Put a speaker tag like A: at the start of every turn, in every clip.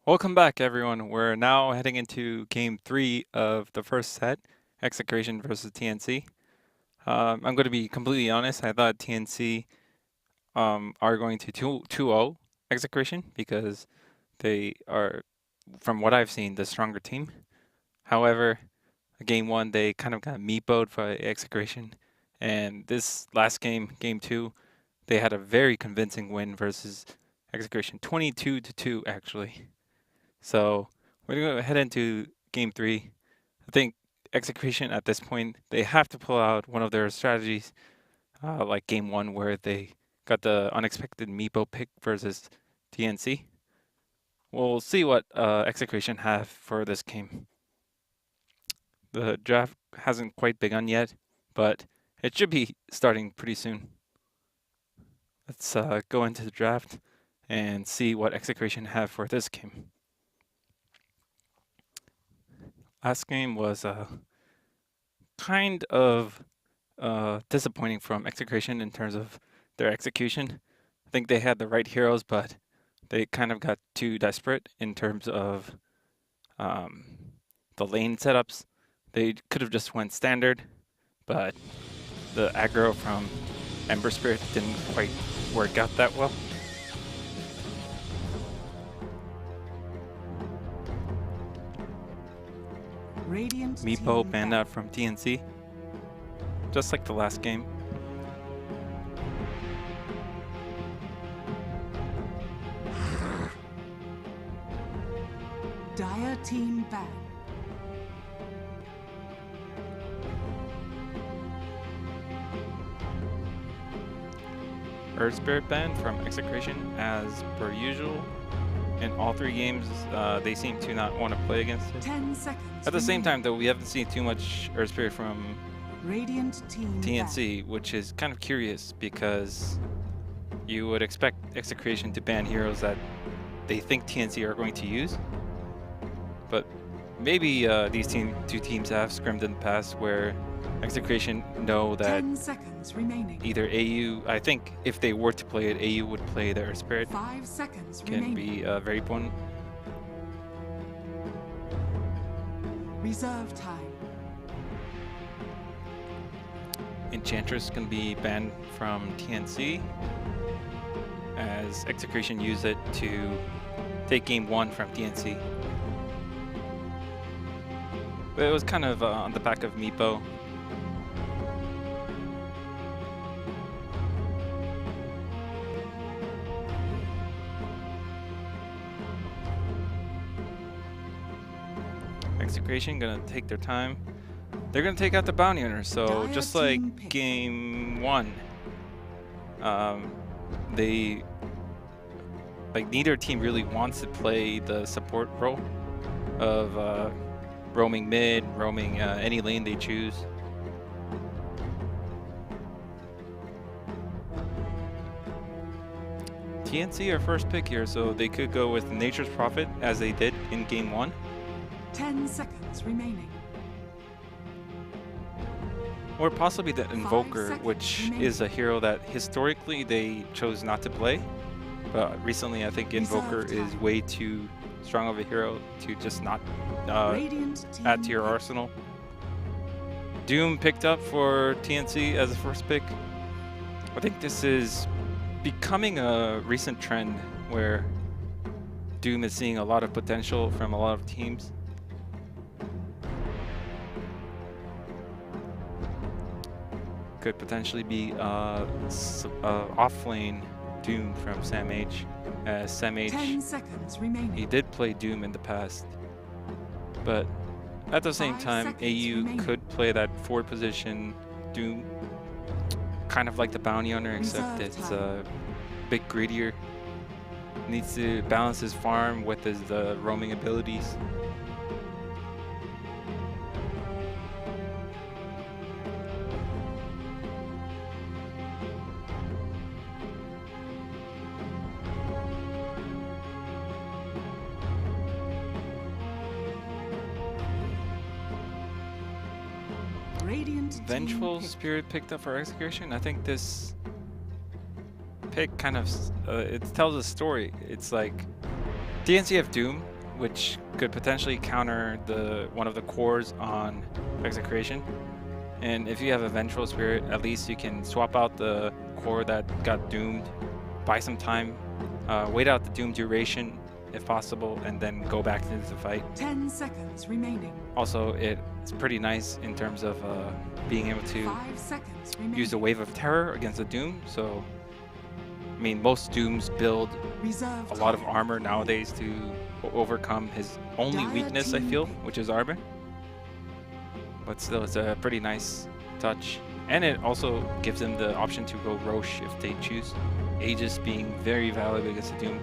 A: Welcome back, everyone. We're now heading into game 3 of the first set, Execration versus TnC. I'm going to be completely honest. I thought TnC are going to 2-0 Execration because they are, from what I've seen, the stronger team. However, game 1, they kind of got meatballed by Execration. And this last game, game 2, they had a very convincing win versus Execration, 22-2 actually. So we're going to head into game 3. I think Execration at this point, they have to pull out one of their strategies, like game 1 where they got the unexpected Meepo pick versus TnC. We'll see what Execration have for this game. The draft hasn't quite begun yet, but it should be starting pretty soon. Let's go into the draft and see what Execration have for this game. Last game was kind of disappointing from Execration in terms of their execution. I think they had the right heroes, but they kind of got too desperate in terms of the lane setups. They could have just went standard, but the aggro from Ember Spirit didn't quite work out that well. Meepo banned out from TnC, just like the last game.
B: Dire team ban.
A: Earth Spirit ban from Execration as per usual. In all 3 games, they seem to not want to play against it.
B: 10 seconds.
A: At the same time, though, we haven't seen too much Earth Spirit from
B: Radiant team
A: TnC, which is kind of curious because you would expect Execration to ban heroes that they think TnC are going to use. But maybe these two teams have scrimmed in the past where Execration know that
B: 10 seconds remaining.
A: either AU, I think if they were to play it, AU would play the Earth Spirit.
B: 5 seconds
A: Can
B: remaining.
A: be very potent.
B: Reserve time.
A: Enchantress can be banned from TnC as Execration used it to take game 1 from TnC. But it was kind of on the back of Meepo. Execration gonna take their time. They're gonna take out the bounty hunter, so just like game 1, neither team really wants to play the support role of roaming mid, roaming any lane they choose. TnC are first pick here, so they could go with Nature's Prophet as they did in game 1.
B: 10 seconds remaining.
A: Or possibly the Invoker, which is a hero that historically they chose not to play. But recently I think Invoker is way too strong of a hero to just not add to your arsenal. Doom picked up for TnC as a first pick. I think this is becoming a recent trend where Doom is seeing a lot of potential from a lot of teams. Could potentially be off-lane Doom from Sam H. As Sam H,
B: 10 seconds remaining.
A: he did play Doom in the past, but at the same time, AU could play that forward position Doom, kind of like the bounty hunter, except it's a bit greedier. Needs to balance his farm with his roaming abilities. Vengeful Spirit picked up for Execration. I think this pick kind of it tells a story. It's like TnC have Doom, which could potentially counter one of the cores on Execration. And if you have a Vengeful Spirit, at least you can swap out the core that got doomed, buy some time, wait out the doom duration if possible, and then go back into the fight.
B: 10 seconds remaining.
A: Also, it's pretty nice in terms of being able to
B: 5 seconds remaining.
A: use a Wave of Terror against a Doom. So, I mean, most Dooms build
B: Reserve
A: a lot of
B: time.
A: armor nowadays to overcome his only
B: Dire
A: weakness, I
B: team
A: feel,
B: pick.
A: which is armor. But still, it's a pretty nice touch. And it also gives them the option to go Roche if they choose. Aegis being very valuable against a Doom.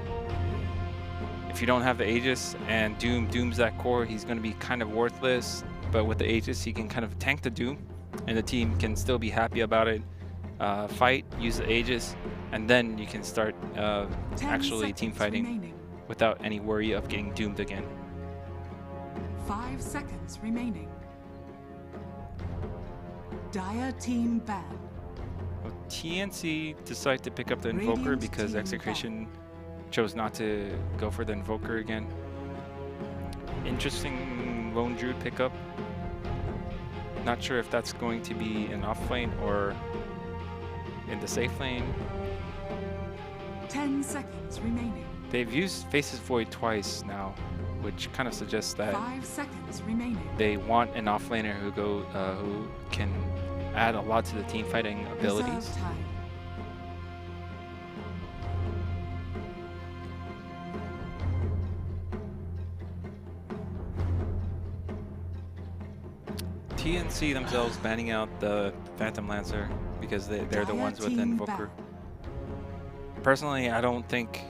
A: If you don't have the Aegis and Doom's that core, he's going to be kind of worthless. But with the Aegis, he can kind of tank the Doom, and the team can still be happy about it. Fight, use the Aegis, and then you can start
B: 10
A: actually team
B: seconds
A: fighting
B: remaining.
A: without any worry of getting doomed again.
B: 5 seconds remaining. Dire team ban.
A: Well, TnC decided to pick up the Invoker
B: Radiant
A: because
B: team
A: Execration chose not to go for the Invoker again. Interesting Lone Druid pickup. Not sure if that's going to be an off lane or in the safe lane.
B: 10 seconds remaining.
A: They've used Faceless Void twice now, which kind of suggests that
B: 5 seconds remaining.
A: they want an offlaner who can add a lot to the team fighting abilities.
B: Reserve time.
A: TnC themselves banning out the Phantom Lancer because they're the
B: Dire
A: ones with the
B: team
A: Invoker.
B: ban.
A: Personally, I don't think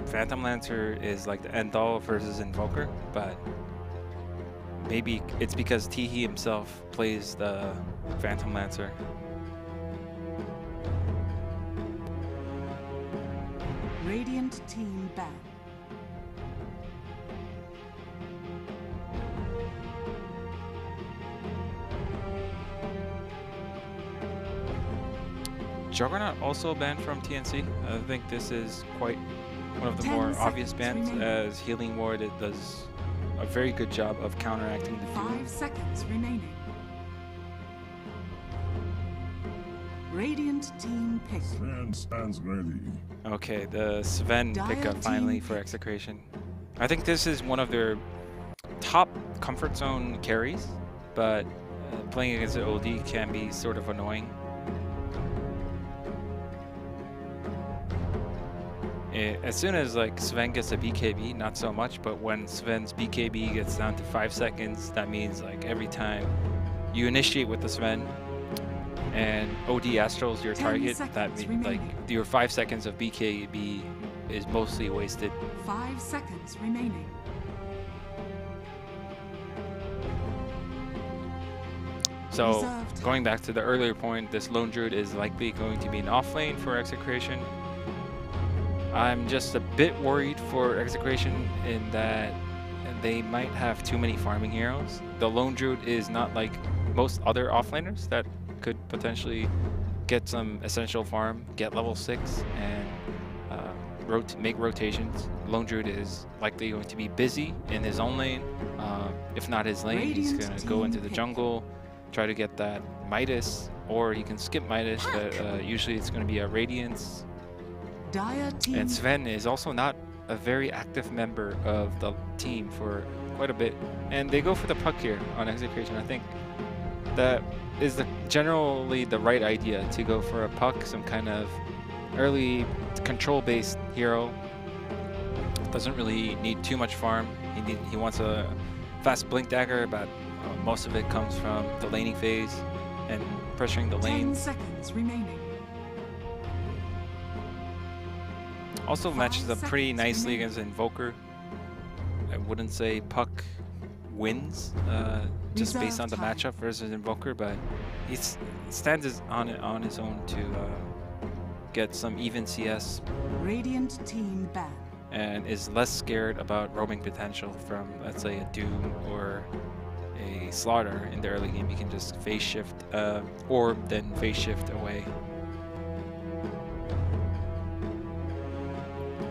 A: Phantom Lancer is like the end all versus Invoker, but maybe it's because Teehee himself plays the Phantom Lancer.
B: Radiant team ban.
A: Juggernaut also banned from TnC. I think this is quite one of the
B: 10
A: more obvious
B: seconds
A: bans,
B: remaining.
A: as Healing Ward it does a very good job of counteracting the Doom.
B: 5 seconds remaining. Radiant team pick.
C: Sven stands ready.
A: Okay, the Sven
B: Dire
A: pickup finally
B: team
A: for
B: pick.
A: Execration. I think this is one of their top comfort zone carries, but playing against the OD can be sort of annoying. As soon as like Sven gets a BKB, not so much, but when Sven's BKB gets down to 5 seconds, that means like every time you initiate with the Sven and OD Astral's your
B: 10
A: target, that
B: seconds
A: means like
B: remaining.
A: your 5 seconds of BKB is mostly wasted.
B: 5 seconds remaining.
A: So
B: Reserve time.
A: going back to the earlier point, this Lone Druid is likely going to be an off lane for Execration. I'm just a bit worried for Execration in that they might have too many farming heroes. The Lone Druid is not like most other offlaners that could potentially get some essential farm, get level 6, and make rotations. Lone Druid is likely going to be busy in his own lane. If not his lane, he's
B: Radiant
A: going to go
B: team
A: into the
B: pick.
A: jungle, try to get that Midas, or he can skip Midas, but usually it's going to be a Radiance.
B: Dire team
A: And Sven is also not a very active member of the team for quite a bit. And they go for the puck here on Execration. I think that is generally the right idea, to go for a puck, some kind of early control-based hero. Doesn't really need too much farm. He wants a fast blink dagger, but most of it comes from the laning phase and pressuring the
B: 10
A: lane.
B: seconds remaining.
A: Also matches
B: 5
A: up pretty
B: seconds
A: nicely
B: remaining.
A: against Invoker. I wouldn't say Puck wins just based
B: Reserve
A: on the
B: time.
A: matchup versus Invoker, but he stands on his own to get some even CS
B: Radiant team ban.
A: and is less scared about roaming potential from, let's say, a Doom or a Slaughter in the early game. You can just phase shift or then phase shift away.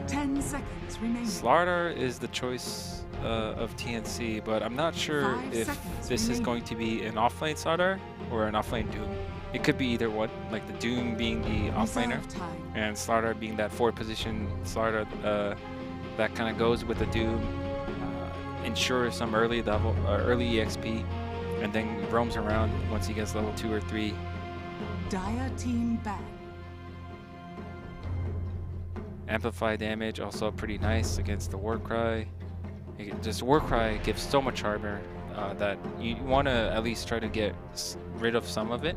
B: 10 seconds remaining.
A: Slaughter is the choice of TnC, but I'm not sure
B: 5
A: if
B: seconds
A: this is
B: remaining.
A: going to be an offlane Slardar or an offlane Doom. It could be either one, like the Doom being the offlaner
B: Reserve time.
A: and Slardar being that forward position Slardar that kind of goes with the Doom, ensures some early level, early EXP, and then roams around once he gets level 2 or 3.
B: Dire team ban.
A: Amplify damage also pretty nice against the Warcry. Just Warcry gives so much armor that you want to at least try to get rid of some of it,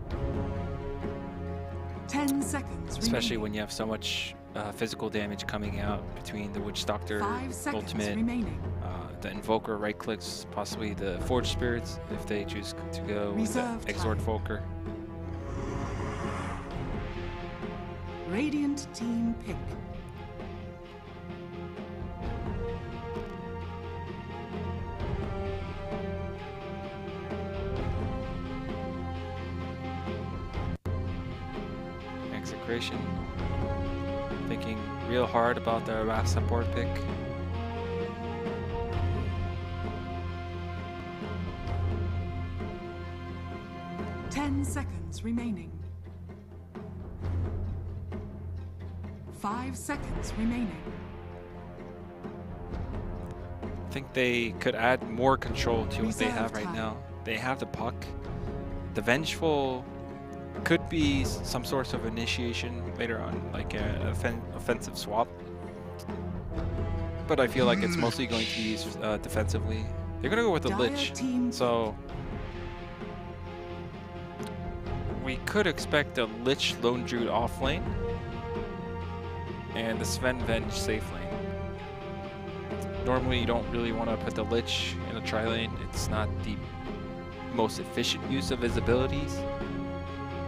B: 10 seconds
A: especially
B: remaining.
A: when you have so much physical damage coming out between the Witch Doctor
B: 5 seconds
A: ultimate,
B: remaining.
A: the Invoker right clicks, possibly the Forge Spirits if they choose to go with the
B: Reserve
A: Exort
B: time.
A: Volker.
B: Radiant team pick.
A: Execration. Thinking real hard about their last support pick.
B: Ten seconds remaining. 5 seconds remaining.
A: I think they could add more control to what they
B: Reserve
A: have right
B: time.
A: now. They have the puck. The Vengeful could be some sort of initiation later on, like an offensive swap. But I feel like it's mostly going to be used defensively. They're going to go with the
B: Dire
A: Lich.
B: team
A: So we could expect a Lich Lone Druid off lane and the Sven Venge safe lane. Normally you don't really want to put the Lich in a tri lane. It's not the most efficient use of his abilities.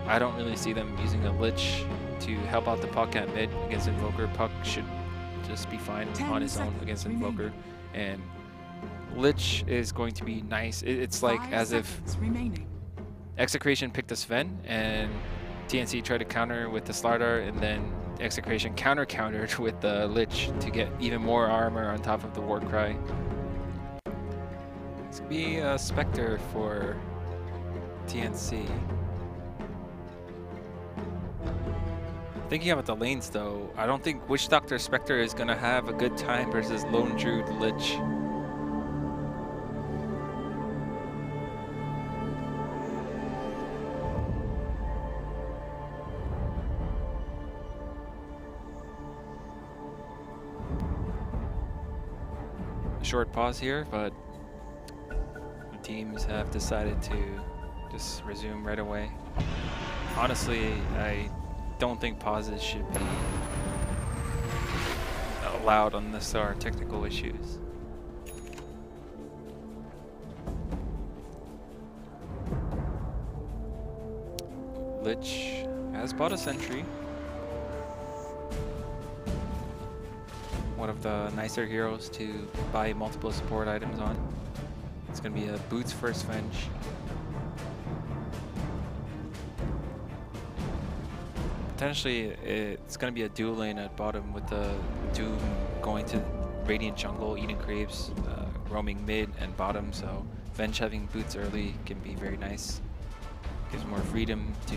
A: I don't really see them using a Lich to help out the puck at mid against Invoker. Puck should just be fine
B: 10
A: on his own
B: seconds
A: against
B: remaining.
A: Invoker. And Lich is going to be nice. It's like
B: 5
A: as if
B: seconds remaining.
A: Execration picked the Sven and TnC tried to counter with the Slardar, and then Execration countered with the Lich to get even more armor on top of the Warcry. It's gonna be a Spectre for TnC. Thinking about the lanes though, I don't think Witch Doctor Spectre is gonna have a good time versus Lone Druid Lich. Short pause here, but the teams have decided to just resume right away. Honestly, I don't think pauses should be allowed unless there are technical issues. Lich has bought a sentry. One of the nicer heroes to buy multiple support items on. It's going to be a Boots first Venge. Potentially, it's going to be a dual lane at bottom with the Doom going to Radiant Jungle, eating creeps, roaming mid and bottom. So Venge having Boots early can be very nice. Gives more freedom to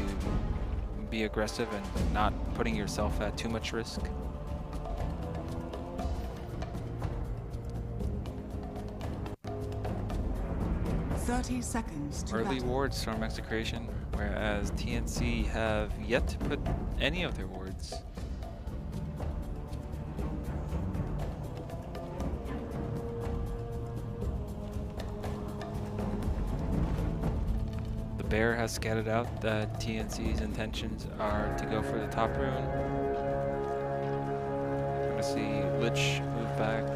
A: be aggressive and not putting yourself at too much risk.
B: 30 seconds to
A: Early
B: battle.
A: wards from Execration, whereas TnC have yet to put any of their wards. The bear has scattered out that TnC's intentions are to go for the top rune. We're gonna see Lich move back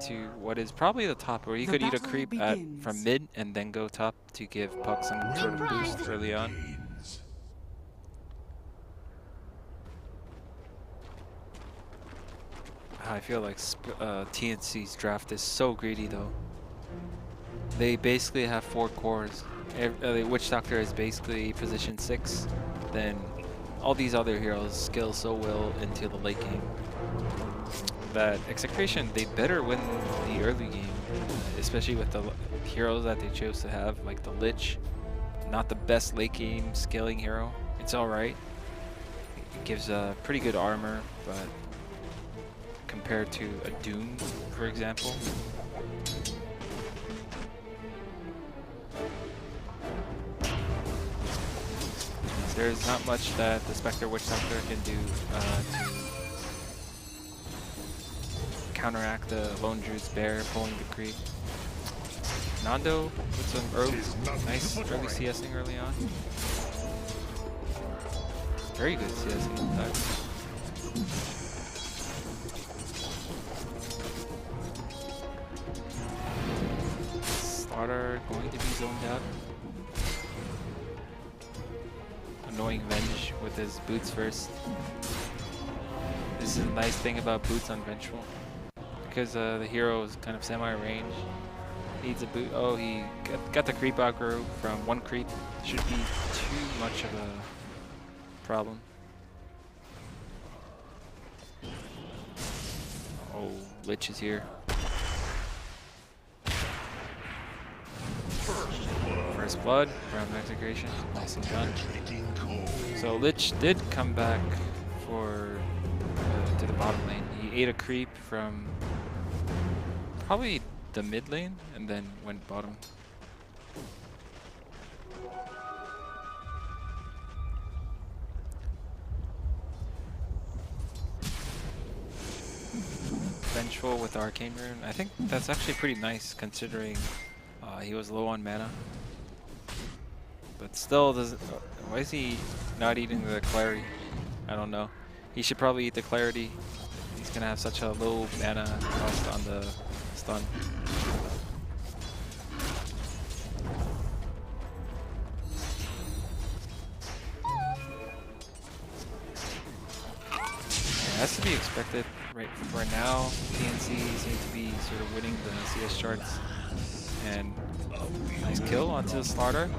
A: to what is probably the top, where he
B: The
A: could eat a
B: battle
A: creep
B: begins.
A: from mid and then go top to give Puck some sort of boost early on. I feel like TnC's draft is so greedy though. They basically have 4 cores. The Witch Doctor is basically position 6. Then all these other heroes scale so well into the late game that Execration, they better win the early game especially with the heroes that they chose to have, like the Lich. Not the best late game scaling hero. It's alright. It gives pretty good armor, but compared to a Doom, for example. There's not much that the Spectre Witch Doctor can do to counteract the Lone Druid's Bear pulling the creep. Nando with some nice early CSing early on. Very good CSing in fact. Slaughter going to be zoned out. Annoying Venge with his boots first. This is a nice thing about boots on Vengeful. Because the hero is kind of semi-range. Needs a boot. Oh, he got the creep aggro from one creep. Should be too much of a problem. Oh, Lich is here. First blood from Execration. Nicely done. So Lich did come back for to the bottom lane. He ate a creep from probably the mid lane and then went bottom. Vengeful with Arcane Rune. I think that's actually pretty nice considering he was low on mana. But still doesn't. Why is he not eating the Clarity? I don't know. He should probably eat the Clarity. He's gonna have such a low mana cost on the stun. Has to be expected right for now. TnC seems to be sort of winning the CS charts, and nice kill onto the Slaughter.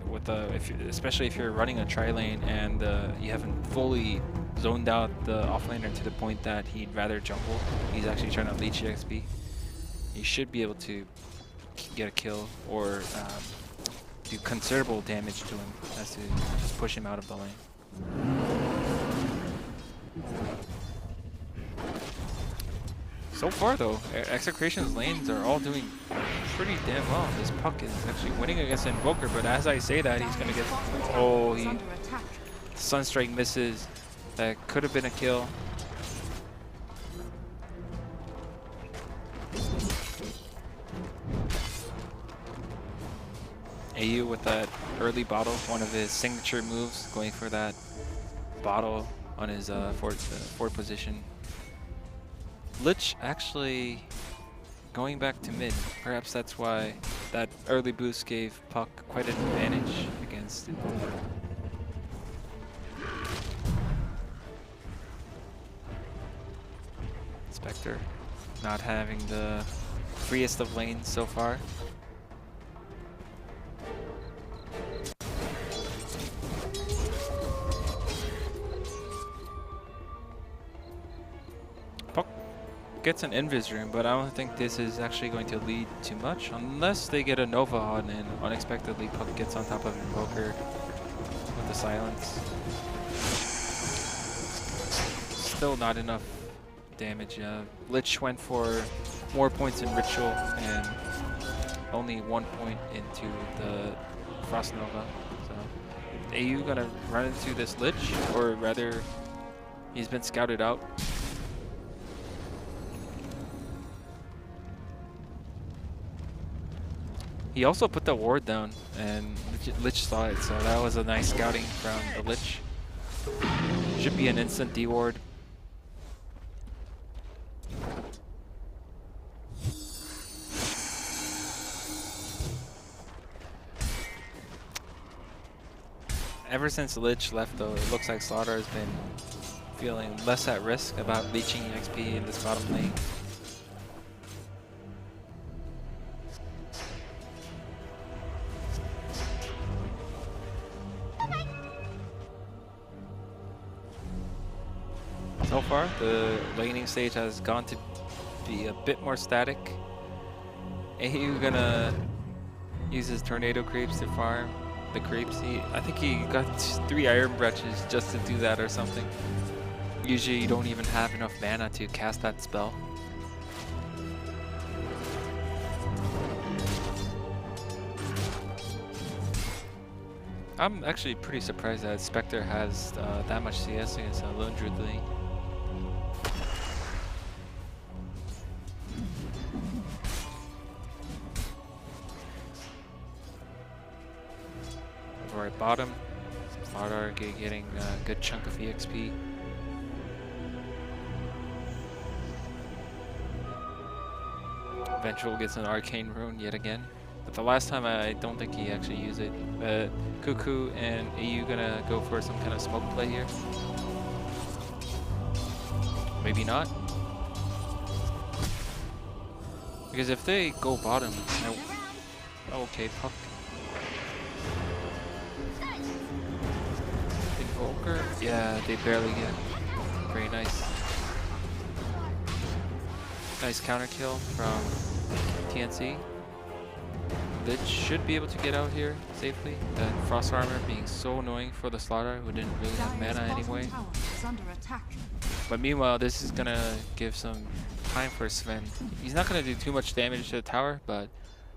A: With the especially if you're running a tri-lane and you haven't fully zoned out the offlaner to the point that he'd rather jungle. He's actually trying to leech XP. You should be able to get a kill or do considerable damage to him. Has to just push him out of the lane. So far though, Execration's lanes are all doing pretty damn well. This Puck is actually winning against Invoker, but as I say that, he's gonna get... Oh, he... Sunstrike misses. That could have been a kill. AU with that early bottle, one of his signature moves, going for that bottle on his forward position. Lich actually going back to mid. Perhaps that's why that early boost gave Puck quite an advantage against Invoker. Spectre not having the freest of lanes so far. Puck gets an Invis Rune, but I don't think this is actually going to lead to much unless they get a Nova on and unexpectedly Puck gets on top of Invoker with the silence. Still not enough damage. Lich went for more points in Ritual and only 1 point into the Frost Nova. So, AU gonna run into this Lich, or rather, he's been scouted out. He also put the ward down, and Lich saw it, so that was a nice scouting from the Lich. Should be an instant D-ward. Ever since Lich left though, it looks like Slaughter has been feeling less at risk about leeching XP in this bottom lane. So far, the laning stage has gone to be a bit more static. AU gonna use his tornado creeps to farm the creeps. I think he got 3 iron breaches just to do that or something. Usually you don't even have enough mana to cast that spell. I'm actually pretty surprised that Spectre has that much CS against a Lone Druid lane. Over at bottom, Slardar getting a good chunk of EXP. Vengeful gets an arcane rune yet again. But the last time I don't think he actually used it. Cuckoo and AU gonna go for some kind of smoke play here. Maybe not. Because if they go bottom, okay, Puck. Invoker? Yeah, they barely get. Very nice. Nice counter kill from TnC. Lich should be able to get out here safely. That frost armor being so annoying for the Slardar who didn't really have mana anyway. But meanwhile, this is gonna give some time for Sven. He's not gonna do too much damage to the tower, but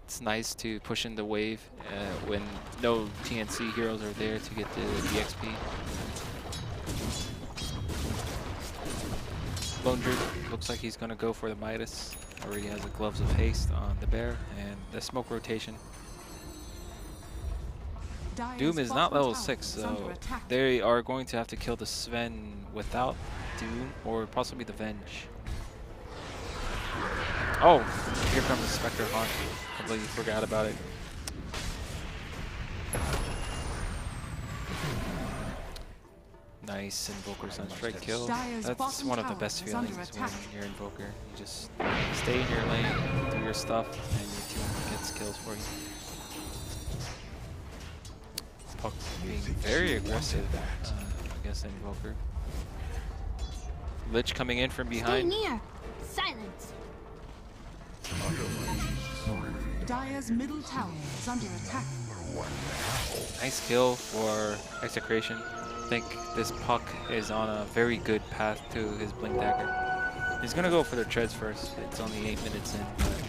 A: it's nice to push in the wave when no TnC heroes are there to get the EXP. Lone Druid looks like he's gonna go for the Midas. Already has the Gloves of Haste on the bear and the smoke rotation. Doom is not level 6, so they are going to have to kill the Sven without Doom or possibly the Venge. Oh, here comes the Spectre Haunt. Completely forgot about it. Nice Invoker Sunstrike kill. That's one of the best feelings when you're Invoker. You just stay in your lane, do your stuff, and your team gets kills for you. Puck being very aggressive against Invoker. Lich coming in from behind.
C: Stay near. Silence.
B: Dire's middle tower is under attack.
A: Nice kill for Execration. I think this Puck is on a very good path to his Blink Dagger. He's gonna go for the treads first. It's only 8 minutes in, but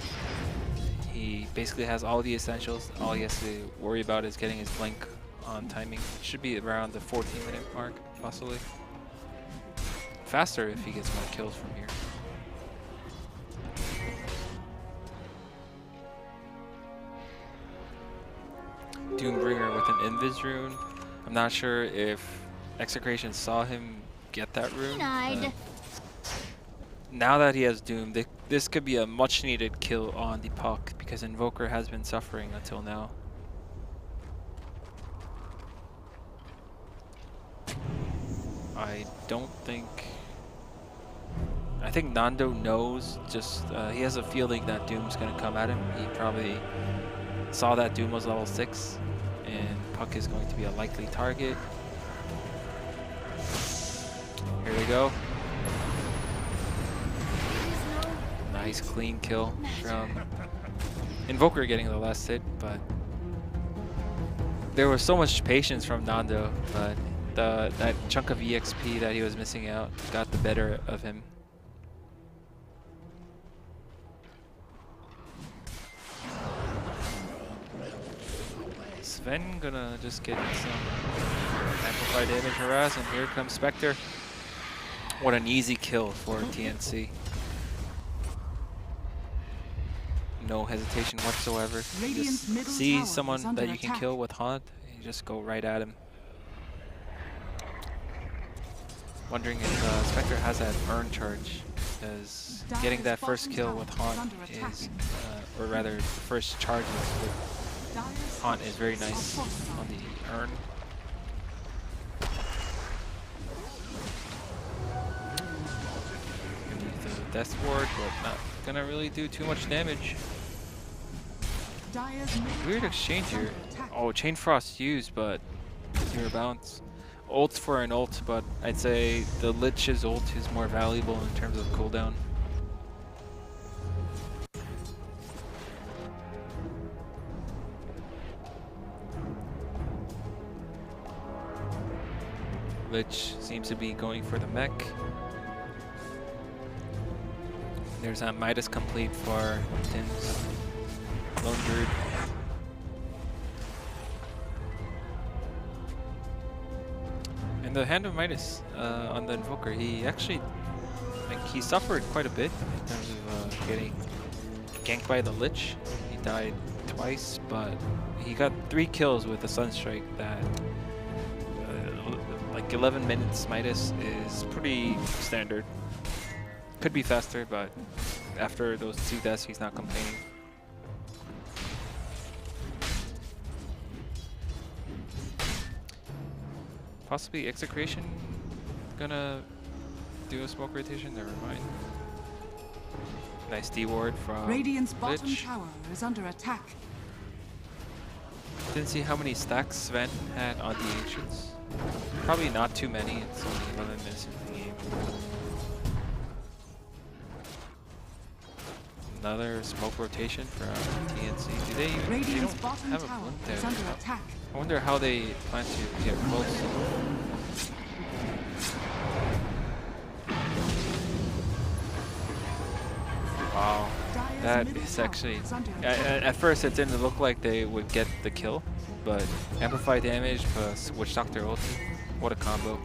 A: he basically has all the essentials. All he has to worry about is getting his Blink on timing. It should be around the 14-minute mark, possibly. Faster if he gets more kills from here. Doombringer with an Invis rune. I'm not sure if Execration saw him get that rune. Now that he has Doom, this could be a much needed kill on the Puck because Invoker has been suffering until now. I think Nando knows, just he has a feeling that Doom's gonna come at him. He probably saw that Doom was level 6 and Puck is going to be a likely target. Here we go. Nice clean kill from Invoker getting the last hit, but there was so much patience from Nando, but that chunk of EXP that he was missing out got the better of him. Sven gonna just get some amplified damage harass, and here comes Spectre. What an easy kill for TnC. No hesitation whatsoever. You just see someone that you can kill with Haunt, and you just go right at him. Wondering if Spectre has that burn charge, because getting that first kill with Haunt is, or rather the first charges with Haunt is very nice on the urn. Gonna use the Death Ward, but not gonna really do too much damage. Weird exchange here. Oh, Chain Frost used, but 0 bounce. Ult's for an ult, but I'd say the Lich's ult is more valuable in terms of cooldown. Lich seems to be going for the mech. There's a Midas complete for Tim's Lone Druid. And the Hand of Midas on the Invoker, he actually, like, he suffered quite a bit in terms of getting ganked by the Lich. He died twice, but he got 3 kills with the Sunstrike that, like 11 minutes Midas is pretty standard. Could be faster, but after those 2 deaths, he's not complaining. Possibly Execration gonna do a smoke rotation. Never mind. Nice D ward from
B: Radiant's bottom
A: Lich.
B: tower is under attack.
A: Didn't see how many stacks Sven had on the Ancients. Probably not too many. It's only 11 minutes in the game. Another smoke rotation from TnC. Do they even
B: Radiant's
A: don't
B: bottom
A: have a
B: tower
A: blink
B: is
A: there?
B: under attack.
A: I wonder how they plan to get close. Wow,
B: Dire's
A: that
B: middle
A: is
B: tower
A: actually...
B: is under attack.
A: At first it didn't look like they would get the kill, but amplify damage plus Witch Doctor ulti. What a combo.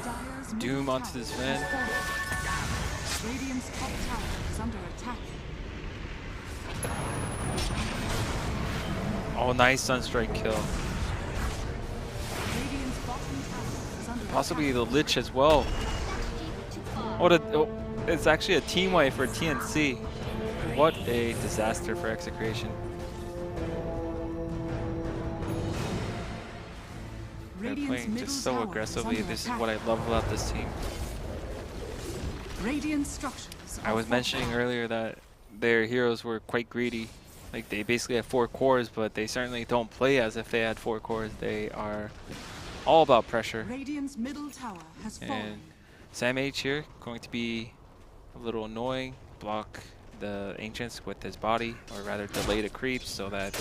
B: Dire's
A: Doom
B: middle
A: onto
B: tower
A: this
B: is
A: man.
B: fortified. Radiant's top tower is under attack.
A: Oh, nice Sunstrike kill.
B: Radiant's bottom tower is under
A: Possibly
B: attack.
A: the Lich as well. Oh, it's actually a team wipe for TnC. What a disaster for Execration. They're
B: Radiant's
A: playing
B: middle
A: just so
B: tower
A: aggressively.
B: is under
A: This is
B: attack.
A: what I love about this team.
B: Radiant structures
A: I
B: are
A: was mentioning
B: fortified.
A: earlier that their heroes were quite greedy. Like, they basically have 4 cores, but they certainly don't play as if they had 4 cores. They are all about pressure.
B: Radiant's middle tower has
A: And
B: fallen.
A: Sam H here going to be a little annoying. Block the Ancients with his body, or rather delay the creeps so that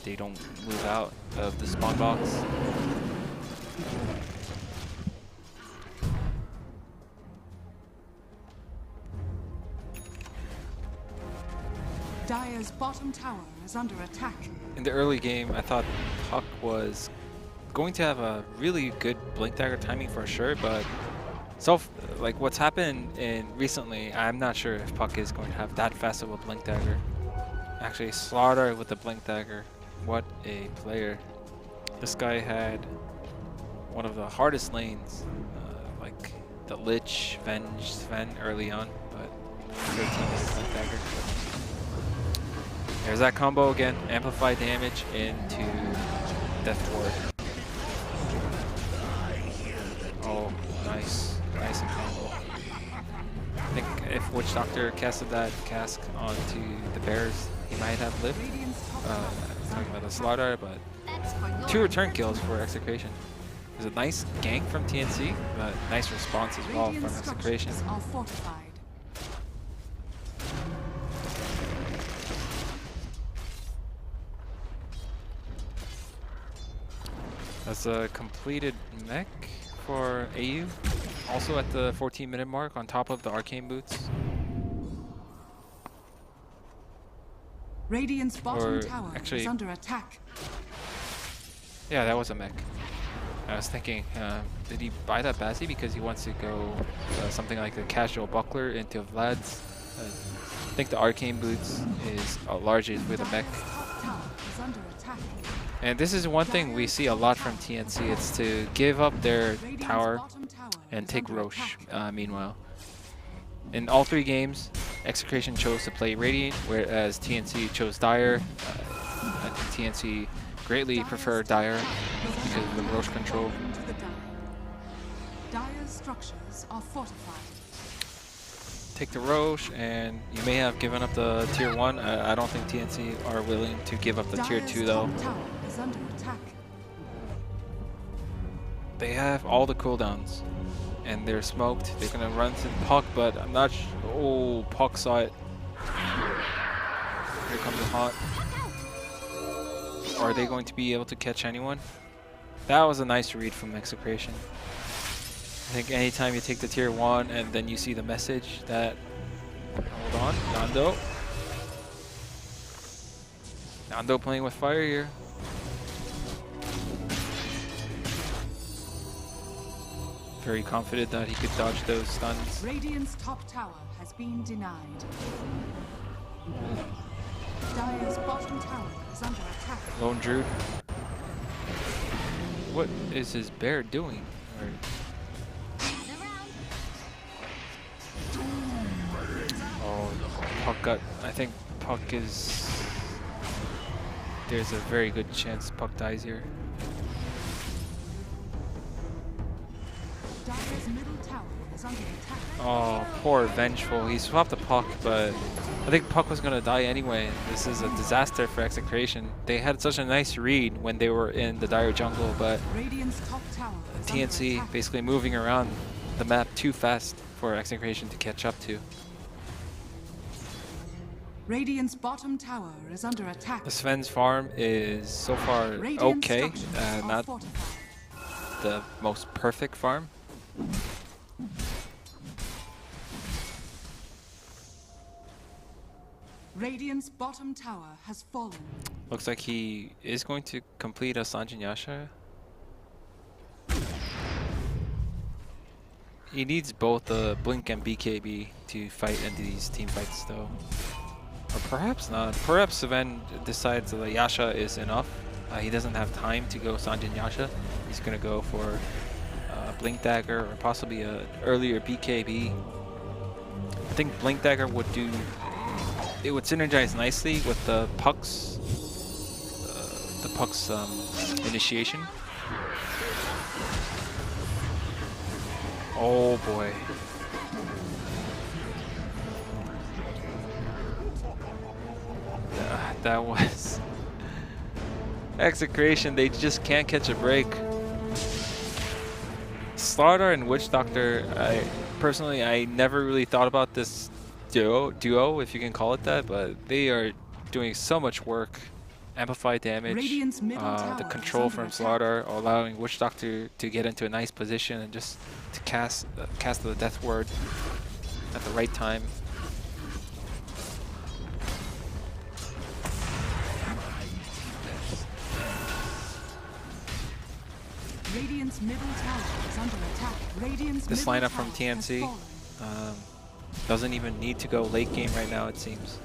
A: they don't move out of the spawn box.
B: Dire's bottom tower is under attack.
A: In the early game, I thought Puck was going to have a really good Blink Dagger timing for sure, but like what's happened recently, I'm not sure if Puck is going to have that fast of a Blink Dagger. Actually, Slaughter with the Blink Dagger. What a player. This guy had one of the hardest lanes, like the Lich, Sven early on, but 13-minute Blink Dagger. There's that combo again, amplify damage into Death Ward. Oh, nice, nice and combo. I think if Witch Doctor casted that cask onto the Bears, he might have lived.
B: Radiant's top tower is
A: Talking
B: under
A: about the
B: attack.
A: Slaughter, but 2 return kills for Execration. There's a nice gank from TnC, but nice response as well from
B: Radiant
A: Execration.
B: structures are fortified.
A: That's a completed mech for AU. Also at the 14-minute mark on top of the Arcane Boots.
B: Radiant's bottom
A: Or
B: tower
A: actually-
B: is under attack.
A: Yeah, that was a mech. I was thinking, did he buy that Bazzi because he wants to go something like a casual buckler into Vlad's? I think the Arcane Boots is largely with a mech.
B: Dire's top tower is under attack.
A: And this is one thing we see a lot from TnC. It's to give up their
B: Radiant's
A: tower
B: bottom tower
A: and
B: is
A: take
B: under
A: Roche,
B: attack.
A: meanwhile. In all 3 games, Execration chose to play Radiant, whereas TnC chose Dire. I think TnC greatly prefer Dire because of the Roche control.
B: Welcome to the Dire. Dire's structures are fortified.
A: Take the Roche, and you may have given up the tier 1. I don't think TnC are willing to give up the tier
B: Dire's
A: 2 though.
B: top tower is under attack.
A: They have all the cooldowns, and they're smoked. They're gonna run to Puck, but I'm not oh, Puck saw it. Here comes the haunt. Are they going to be able to catch anyone? That was a nice read from Execration. I think anytime you take the tier 1 and then you see the message that... Hold on, Nando. Nando playing with fire here. Very confident that he could dodge those stuns.
B: Radiant's top tower has been denied. Dire's bottom tower is under attack.
A: Lone Druid. What is his bear doing? Oh, Puck got... I think Puck is... There's a very good chance Puck dies here.
B: Dire's middle tower is under attack.
A: Oh, poor Vengeful. He swapped the Puck, but I think Puck was going to die anyway. This is a disaster for Execration. They had such a nice read when they were in the Dire jungle, but
B: Radiant's top tower is under
A: TnC
B: attack.
A: basically moving around the map too fast for Execration to catch up to.
B: Radiant's bottom tower is under attack.
A: The Sven's farm is so far
B: Radiant
A: okay,
B: structures are
A: not
B: fortified.
A: the most perfect farm.
B: Radiant's bottom tower has fallen.
A: Looks like he is going to complete a Sanjin Yasha. He needs both Blink and BKB to fight into these team fights though. Or perhaps not. Perhaps Sven decides that Yasha is enough. He doesn't have time to go Sanjin Yasha. He's going to go for Blink Dagger or possibly an earlier BKB. I think Blink Dagger would do... It would synergize nicely with the Puck's initiation. Oh boy. That was... Execration, they just can't catch a break. Slardar and Witch Doctor, personally, I never really thought about this duo, if you can call it that, but they are doing so much work. Amplify damage,
B: Radiant's middle tower
A: the
B: is
A: control
B: under
A: from
B: attack.
A: Slardar, allowing Witch Doctor to get into a nice position and just to cast the Death Ward at the right time.
B: Radiant's middle tower is under attack. Radiant's
A: This
B: middle
A: lineup from
B: tower has
A: TnC
B: fallen.
A: doesn't even need to go late game right now, it seems.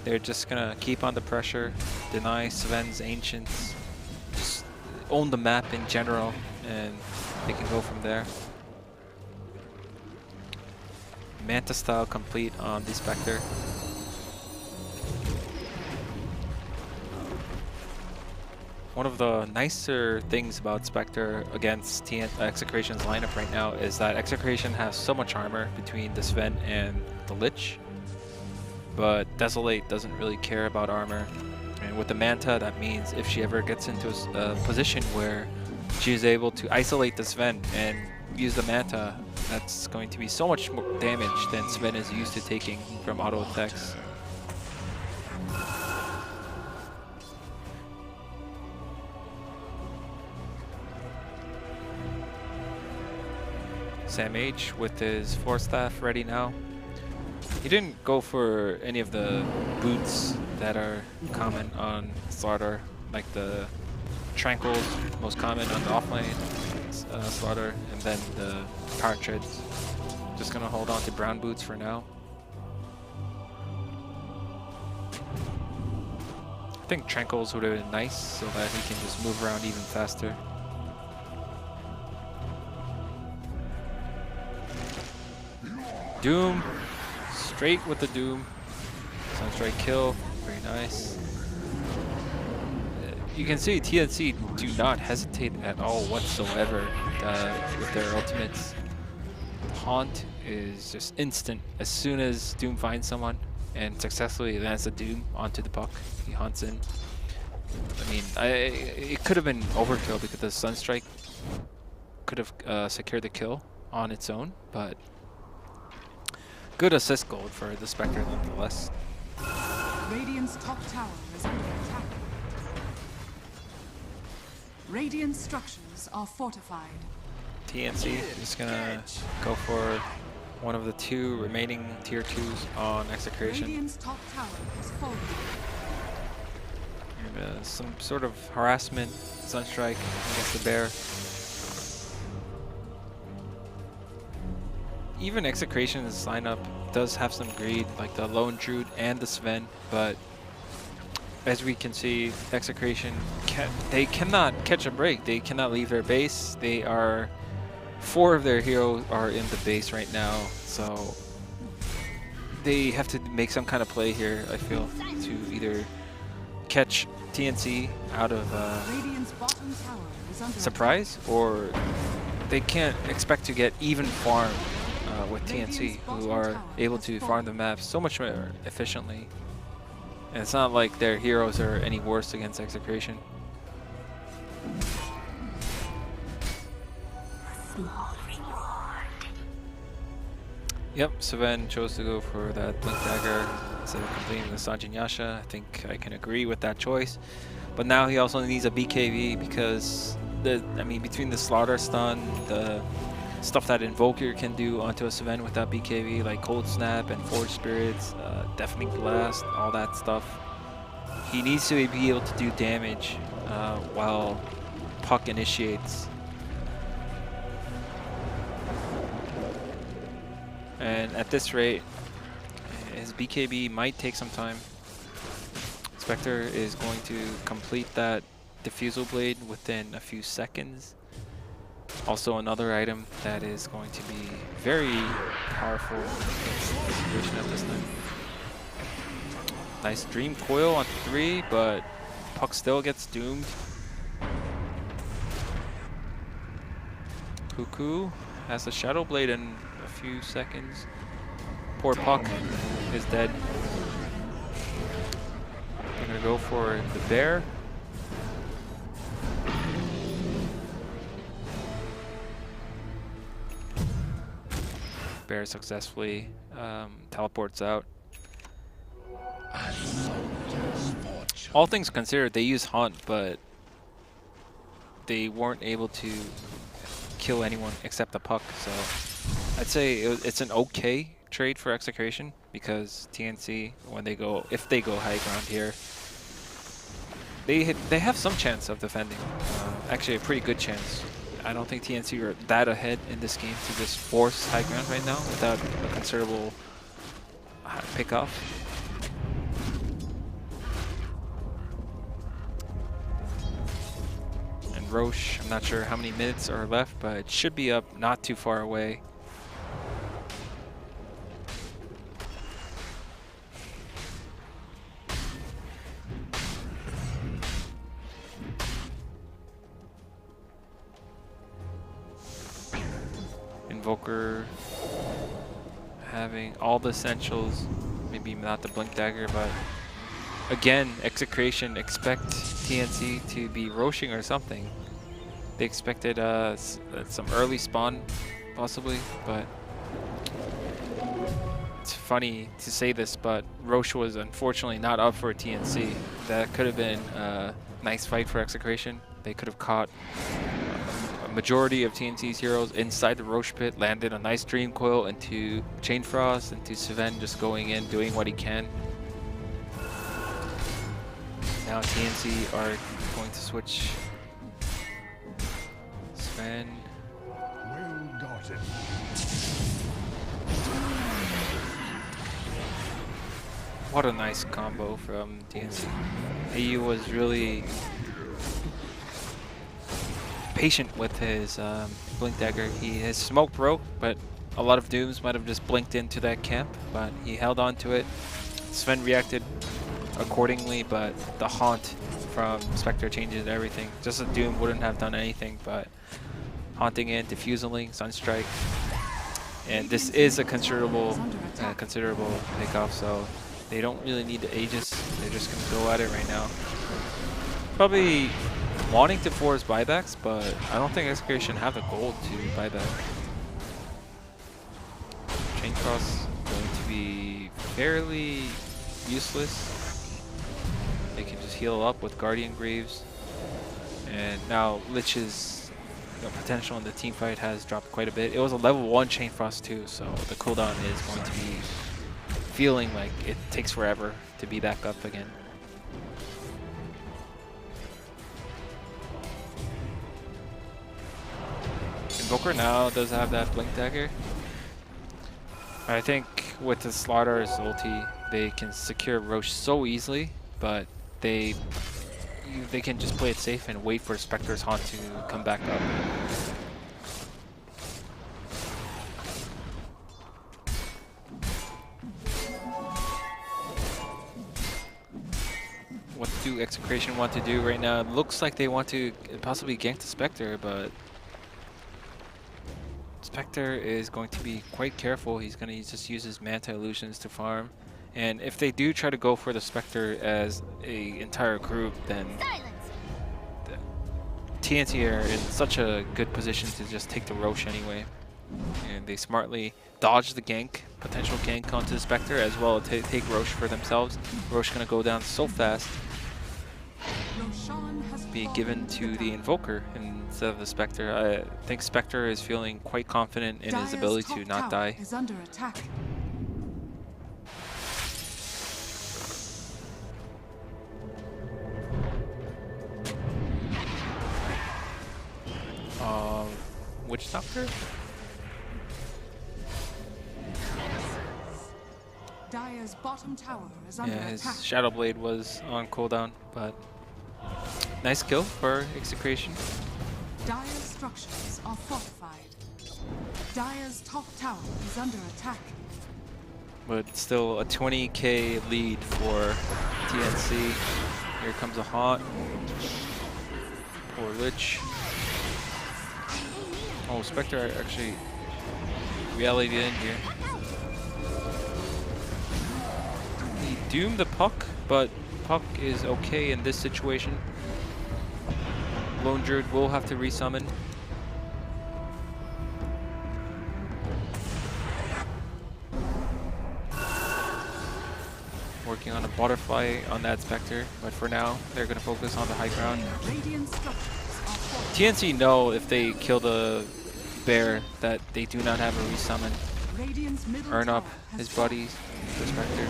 A: They're just gonna keep on the pressure, deny Sven's Ancients, just own the map in general, and they can go from there. Manta style complete on the Spectre. One of the nicer things about Spectre against Execration's lineup right now is that Execration has so much armor between the Sven and the Lich, but Desolate doesn't really care about armor. And with the Manta, that means if she ever gets into a position where she is able to isolate the Sven and use the Manta, that's going to be so much more damage than Sven is used to taking from auto attacks. Sam H with his Force Staff ready now. He didn't go for any of the boots that are common on Slardar, like the Tranquil's most common on the offlane Slardar, and then the Power Treads. Just gonna hold on to brown boots for now. I think Tranquil's would have been nice so that he can just move around even faster. Doom, straight with the Doom. Sunstrike kill, very nice. You can see TnC do not hesitate at all whatsoever with their ultimates. Haunt is just instant. As soon as Doom finds someone and successfully lands the Doom onto the Puck, he haunts in. I mean, it could have been overkill because the Sunstrike could have secured the kill on its own, but good assist gold for the Spectre nonetheless.
B: Radiant's top tower is under attack. Radiant structures are fortified.
A: TnC is gonna go for one of the 2 remaining tier 2s on Execration.
B: Radiant's top tower is falling.
A: And, some sort of harassment, Sunstrike against the bear. Even Execration's lineup does have some greed, like the Lone Druid and the Sven, but as we can see, Execration they cannot catch a break. They cannot leave their base. They are 4 of their heroes are in the base right now, so they have to make some kind of play here, I feel, to either catch TnC out of surprise, or they can't expect to get even farm with TnC, who are able to farm the maps so much more efficiently. And it's not like their heroes are any worse against Execration. Yep, Sven chose to go for that Blink Dagger instead of completing the Sanjin Yasha. I think I can agree with that choice. But now he also needs a BKB because between the Slaughter Stun, the stuff that Invoker can do onto a Sven with that BKB, like Cold Snap and Forge Spirits, Deafening Blast, all that stuff. He needs to be able to do damage while Puck initiates. And at this rate, his BKB might take some time. Spectre is going to complete that Diffusal Blade within a few seconds. Also another item that is going to be very powerful against the situation at this time. Nice Dream Coil on 3, but Puck still gets doomed. Cuckoo has a Shadow Blade in a few seconds. Poor Puck is dead. I'm gonna go for the bear. Bear successfully teleports out. All things considered, they use Haunt, but they weren't able to kill anyone except the Puck. So I'd say it's an okay trade for Execration, because TnC, if they go high ground here, they have some chance of defending. Actually, a pretty good chance. I don't think TnC are that ahead in this game to just force high ground right now without a considerable pickoff. And Roche, I'm not sure how many minutes are left, but it should be up not too far away. Invoker having all the essentials, maybe not the Blink Dagger, but again, Execration expect TnC to be roshing or something. They expected some early spawn, possibly, but it's funny to say this, but Roche was unfortunately not up for TnC. That could have been a nice fight for Execration. They could have caught majority of TnC's heroes inside the Roche pit, landed a nice Dream Coil into Chain Frost, into Sven just going in, doing what he can. Now TnC are going to switch Sven.
C: Well dotted.
A: What a nice combo from TnC. He was really patient with his Blink Dagger. His smoke broke, but a lot of Dooms might have just blinked into that camp, but he held on to it. Sven reacted accordingly, but the Haunt from Spectre changes everything. Just a Doom wouldn't have done anything, but haunting in, diffusing, Sunstrike, and this is a considerable pickoff, so they don't really need the Aegis. They're just gonna go at it right now. Probably wanting to force buybacks, but I don't think Execration have the gold to buy back. Chain Cross going to be fairly useless. heal up with Guardian Greaves. And now Lich's potential in the team fight has dropped quite a bit. It was a level 1 Chain Frost too, so the cooldown is going to be feeling like it takes forever to be back up again. Invoker now does have that Blink Dagger. I think with the Slaughter's ulti, they can secure Roche so easily, but they can just play it safe and wait for Spectre's Haunt to come back up. What do Execration want to do right now? It looks like they want to possibly gank the Spectre, but Spectre is going to be quite careful. He's going to just use his Manta Illusions to farm. And if they do try to go for the Spectre as a entire group, then TnC are in such a good position to just take the Roche anyway. And they smartly dodge the gank, potential gank onto the Spectre, as well as take Roche for themselves. Roche going to go down so fast. Be given to the Invoker instead of the Spectre. I think Spectre is feeling quite confident in his ability to not die.
B: Is under attack.
A: Witch Doctor?
B: Dire's bottom tower is under
A: Yeah, his
B: attack.
A: Shadow Blade was on cooldown, but nice kill for Execration.
B: Dire's structures are fortified. Dire's top tower is under attack.
A: But still a 20k lead for TnC. Here comes a Haunt. Poor Lich. Oh, Spectre actually reality in here. He doomed the Puck, but Puck is okay in this situation. Lone Druid will have to resummon. Working on a butterfly on that Spectre, but for now they're going to focus on the high ground.
B: Radiant structures are fortified.
A: TnC know if they kill the bear that they do not have a resummon.
B: Radiant's middle
A: Earn up
B: tower has
A: his
B: fallen.
A: buddies, the Spectre.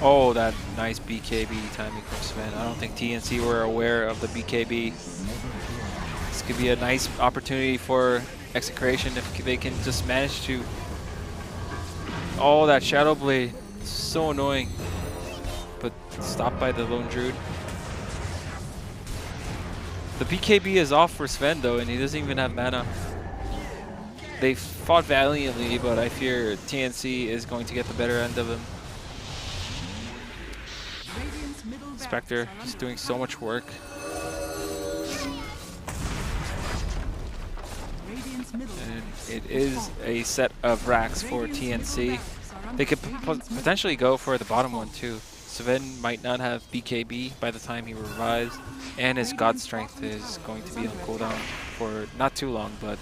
A: Oh, that nice BKB timing from Sven. I don't think TnC were aware of the BKB. This could be a nice opportunity for Execration if they can just manage to... Oh, that Shadow Blade. So annoying. But stopped by the Lone Druid. The BKB is off for Sven though, and he doesn't even have mana. They fought valiantly, but I fear TnC is going to get the better end of him.
B: Radiant's middle barracks
A: Spectre
B: are
A: just
B: under
A: doing so
B: attack.
A: much work.
B: Radiant's middle
A: And
B: barracks
A: it
B: has
A: is
B: fallen.
A: a set of racks for
B: Radiant's middle
A: TnC.
B: barracks are under
A: They could
B: attack. Radiant's middle
A: potentially go for the
B: barracks
A: bottom
B: has
A: one
B: fallen.
A: too. Sven might not have BKB by the time he revives, and his God Strength is going to be on cooldown for not too long, but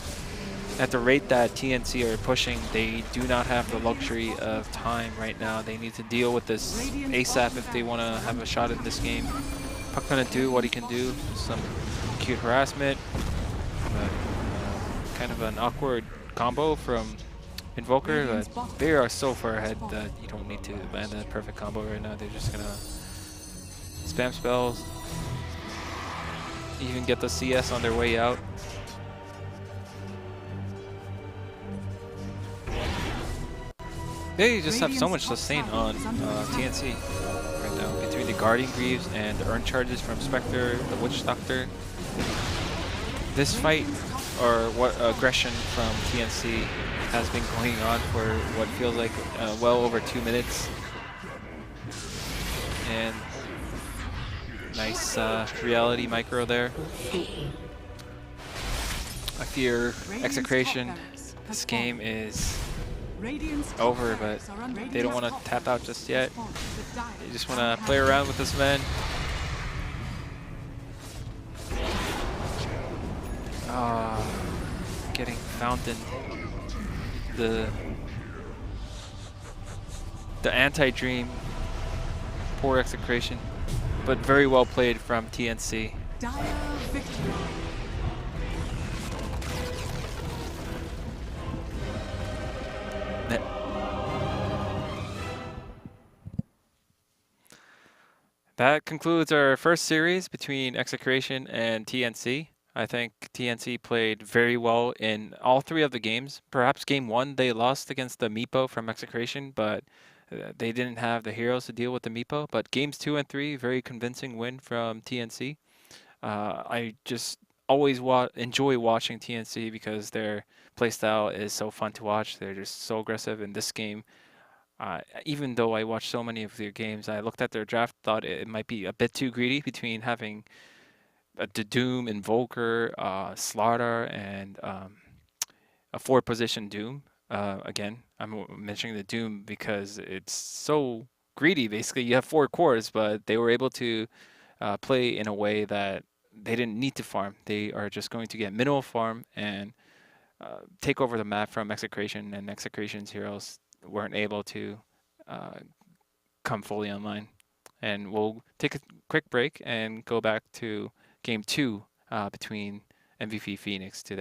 A: at the rate that TnC are pushing, they do not have the luxury of time right now. They need to deal with this ASAP if they want to have a shot at this game. Puck gonna do what he can do, some cute harassment, but kind of an awkward combo from Invoker, but they are so far ahead that you don't need to land that perfect combo right now. They're just gonna spam spells, even get the CS on their way out. They just have so much sustain on TnC right now, between the Guardian Greaves and the Urn Charges from Spectre, the Witch Doctor. This fight, or what aggression from TnC, has been going on for what feels like well over 2 minutes. And nice reality micro there. I fear Execration. This game is over, but they don't want to tap out just yet. They just want to play around with this man. Getting fountained. The the anti-dream, poor execution, but very well played from TnC.
B: Dire victory.
A: That concludes our first series between Execration and TnC. I think TnC played very well in all three of the games. Perhaps game one they lost against the Meepo from Execration, but they didn't have the heroes to deal with the Meepo. But games 2 and 3, very convincing win from TnC. I just always enjoy watching TnC because their playstyle is so fun to watch. They're just so aggressive in this game. Even though I watched so many of their games, I looked at their draft, thought it might be a bit too greedy between having the Doom, Invoker, Slaughter, and a 4-position Doom. Again, I'm mentioning the Doom because it's so greedy. Basically, you have 4 cores, but they were able to play in a way that they didn't need to farm. They are just going to get minimal farm and take over the map from Execration, and Execration's heroes weren't able to come fully online. And we'll take a quick break and go back to game 2 between MVP Phoenix today.